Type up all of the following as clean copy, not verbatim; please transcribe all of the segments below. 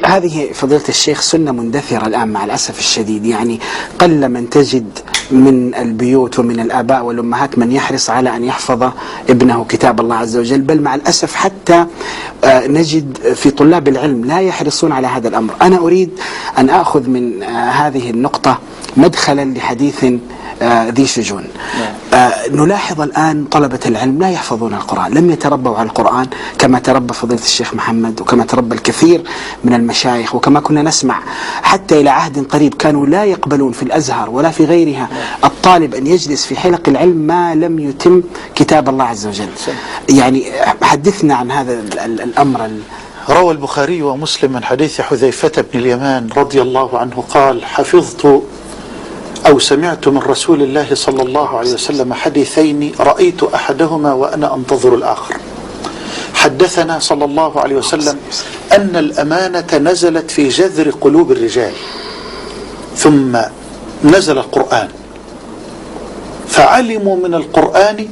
هذه فضيلة الشيخ سنة مندثرة الآن مع الأسف الشديد. يعني قل من تجد من البيوت ومن الآباء والأمهات من يحرص على أن يحفظ ابنه كتاب الله عز وجل، بل مع الأسف حتى نجد في طلاب العلم لا يحرصون على هذا الأمر. أنا أريد أن أخذ من هذه النقطة مدخلا لحديث ذي شجون. نلاحظ الآن طلبة العلم لا يحفظون القرآن، لم يتربوا على القرآن كما تربى فضيلة الشيخ محمد وكما تربى الكثير من المشايخ، وكما كنا نسمع حتى إلى عهد قريب كانوا لا يقبلون في الأزهر ولا في غيرها الطالب أن يجلس في حلق العلم ما لم يتم كتاب الله عز وجل. يعني حدثنا عن هذا الأمر. روى البخاري ومسلم من حديث حذيفة بن اليمان رضي الله عنه قال: حفظت أو سمعت من رسول الله صلى الله عليه وسلم حديثين رأيت أحدهما وأنا أنتظر الآخر. حدثنا صلى الله عليه وسلم أن الأمانة نزلت في جذر قلوب الرجال، ثم نزل القرآن فعلموا من القرآن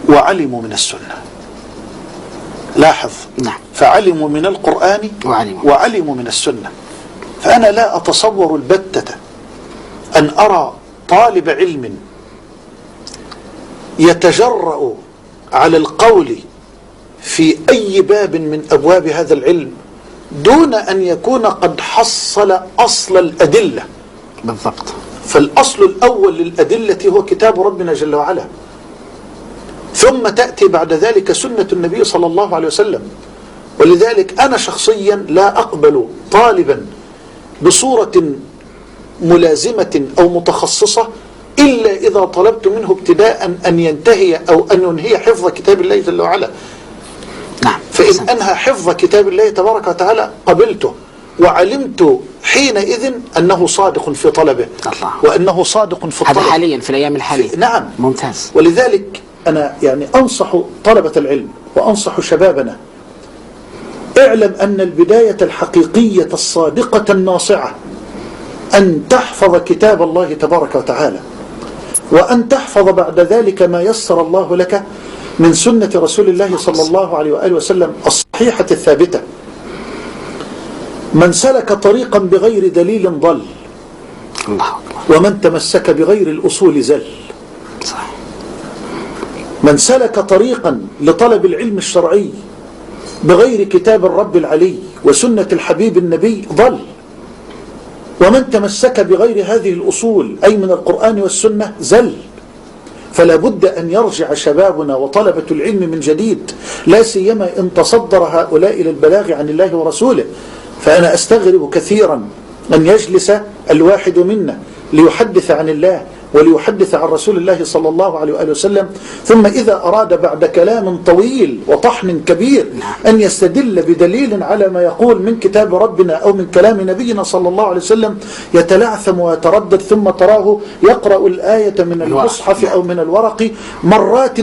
وعلموا من السنة. لاحظ، فعلموا من القرآن وعلموا من السنة. فأنا لا أتصور البتة أن أرى طالب علم يتجرأ على القول في أي باب من أبواب هذا العلم دون أن يكون قد حصل أصل الأدلة. بالضبط. فالأصل الأول للأدلة هو كتاب ربنا جل وعلا، ثم تأتي بعد ذلك سنة النبي صلى الله عليه وسلم. ولذلك أنا شخصيا لا أقبل طالبا بصورة ملازمة أو متخصصة إلا إذا طلبت منه ابتداء أن ينتهي أو أن ينهي حفظ كتاب الله جل وعلا. فإن أنهى حفظ كتاب الله تبارك وتعالى قبلته، وعلمت حينئذ أنه صادق في طلبه وأنه صادق في الطلب. هذا حاليا في الأيام الحالية. نعم، ممتاز. ولذلك أنا يعني أنصح طلبة العلم وأنصح شبابنا: اعلم أن البداية الحقيقية الصادقة الناصعة أن تحفظ كتاب الله تبارك وتعالى، وأن تحفظ بعد ذلك ما يسر الله لك من سنة رسول الله صلى الله عليه وآله وسلم الصحيحة الثابتة. من سلك طريقا بغير دليل ضل، ومن تمسك بغير الأصول زل. من سلك طريقا لطلب العلم الشرعي بغير كتاب الرب العلي وسنة الحبيب النبي ضل، ومن تمسك بغير هذه الأصول أي من القرآن والسنة زل. فلا بد أن يرجع شبابنا وطلبة العلم من جديد، لا سيما إن تصدر هؤلاء إلى البلاغ عن الله ورسوله. فأنا أستغرب كثيرا أن يجلس الواحد منا ليحدث عن الله وليحدث عن رسول الله صلى الله عليه وآله وسلم، ثم إذا أراد بعد كلام طويل وطحن كبير أن يستدل بدليل على ما يقول من كتاب ربنا أو من كلام نبينا صلى الله عليه وسلم يتلعثم ويتردد، ثم تراه يقرأ الآية من المصحف أو من الورق مرات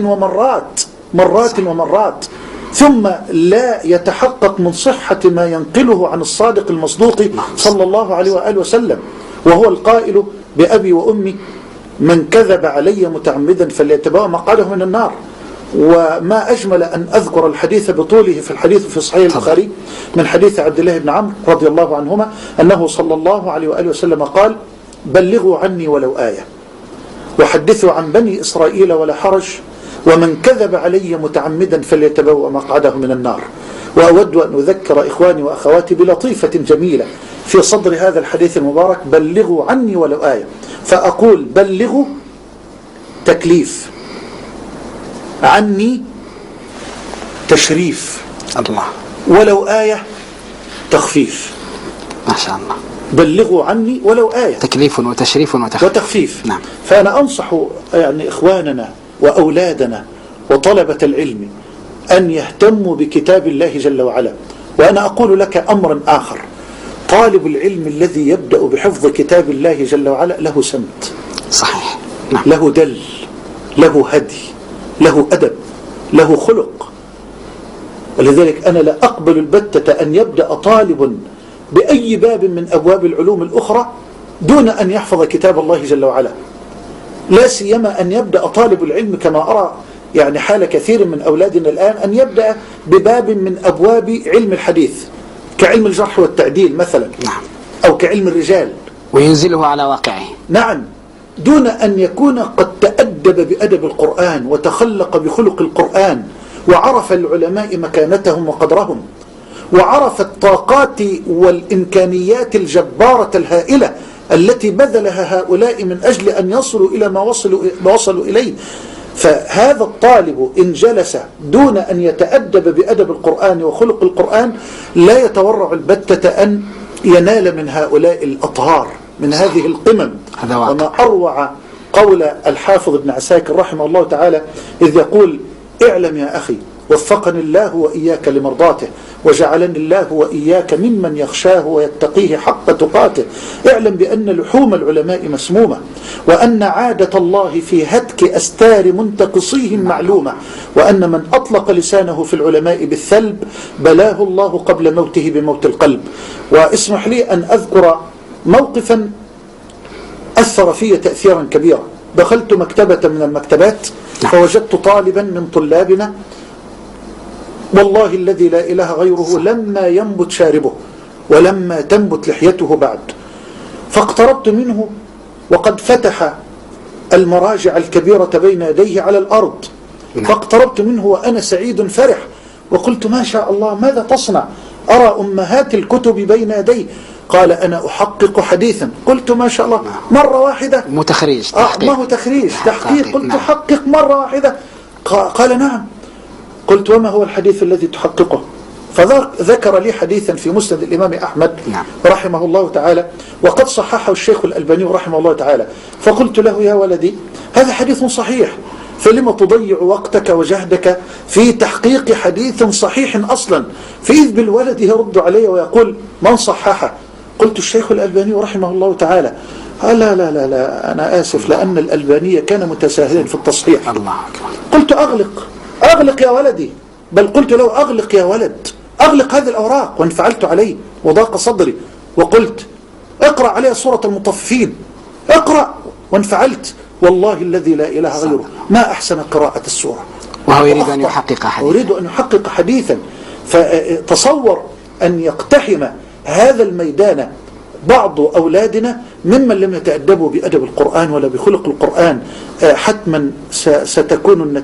ومرات ثم لا يتحقق من صحة ما ينقله عن الصادق المصدوق صلى الله عليه وآله وسلم، وهو القائل بأبي وأمي: من كذب علي متعمدا فليتبوأ مقعده من النار. وما أجمل أن أذكر الحديث بطوله في الحديث في صحيح البخاري من حديث عبد الله بن عمرو رضي الله عنهما أنه صلى الله عليه وآله وسلم قال: بلغوا عني ولو آية، وحدثوا عن بني إسرائيل ولا حرج، ومن كذب علي متعمدا فليتبوأ مقعده من النار. وأود أن أذكر إخواني وأخواتي بلطيفة جميلة في صدر هذا الحديث المبارك: بلغوا عني ولو آية. فأقول بلغوا تكليف، عني تشريف، الله، ولو آية تخفيف. ما شاء الله. بلغوا عني ولو آية، تكليف وتشريف وتخفيف. نعم. فأنا أنصح يعني إخواننا وأولادنا وطلبة العلم أن يهتموا بكتاب الله جل وعلا. وأنا أقول لك أمرا آخر: طالب العلم الذي يبدأ بحفظ كتاب الله جل وعلا له سمت، صحيح، نعم، له دل، له هدي، له أدب، له خلق. ولذلك أنا لا أقبل البتة أن يبدأ طالب بأي باب من أبواب العلوم الأخرى دون أن يحفظ كتاب الله جل وعلا، لا سيما أن يبدأ طالب العلم كما أرى يعني حال كثير من أولادنا الآن أن يبدأ بباب من أبواب علم الحديث كعلم الجرح والتعديل مثلا، نعم، أو كعلم الرجال، وينزله على واقعه. نعم، دون أن يكون قد تأدب بأدب القرآن وتخلق بخلق القرآن، وعرف العلماء مكانتهم وقدرهم، وعرف الطاقات والإمكانيات الجبارة الهائلة التي بذلها هؤلاء من أجل أن يصلوا إلى ما وصلوا إليه. فهذا الطالب إن جلس دون أن يتأدب بأدب القرآن وخلق القرآن لا يتورع البتة أن ينال من هؤلاء الأطهار، من هذه القمم. وما أروع قول الحافظ ابن عساكر رحمه الله تعالى إذ يقول: اعلم يا أخي وفقني الله وإياك لمرضاته، وجعلني الله وإياك ممن يخشاه ويتقيه حق تقاته. اعلم بأن لحوم العلماء مسمومة، وأن عادة الله في هتك أستار منتقصيهم معلومة، وأن من أطلق لسانه في العلماء بالثلب بلاه الله قبل موته بموت القلب. واسمح لي أن أذكر موقفا أثر في تأثيرا كبيرا. دخلت مكتبة من المكتبات فوجدت طالبا من طلابنا والله الذي لا إله غيره لما ينبت شاربه ولما تنبت لحيته بعد، فاقتربت منه وقد فتح المراجع الكبيرة بين يديه على الأرض، فاقتربت منه وأنا سعيد فرح وقلت: ما شاء الله، ماذا تصنع؟ أرى أمهات الكتب بين يدي. قال: أنا أحقق حديثا. قلت: ما شاء الله، مرة واحدة؟ متخريج ما هو تخريج، تحقيق. قلت: تحقق مرة واحدة؟ قال: نعم. قلت: وما هو الحديث الذي تحققه؟ فذكر لي حديثا في مسند الإمام أحمد رحمه الله تعالى، وقد صححه الشيخ الألباني رحمه الله تعالى. فقلت له: يا ولدي، هذا حديث صحيح، فلما تضيع وقتك وجهدك في تحقيق حديث صحيح أصلا؟ فإذ بالولد يرد علي ويقول: من صححه؟ قلت: الشيخ الألباني رحمه الله تعالى. قال: لا لا لا لا، أنا آسف، لأن الألباني كان متساهلا في التصحيح. الله أكبر. قلت: أغلق يا ولدي، بل قلت له: أغلق يا ولد، أغلق هذه الأوراق. وانفعلت عليه وضاق صدري وقلت: اقرأ عليه سورة المطففين، اقرأ. وانفعلت والله الذي لا إله غيره ما أحسن قراءة السورة. وهو يريد أن يحقق حديثا. أريد أن يحقق حديثا. فتصور أن يقتحم هذا الميدان بعض أولادنا ممن لم يتأدبوا بأدب القرآن ولا بخلق القرآن، حتما ستكون النتيجة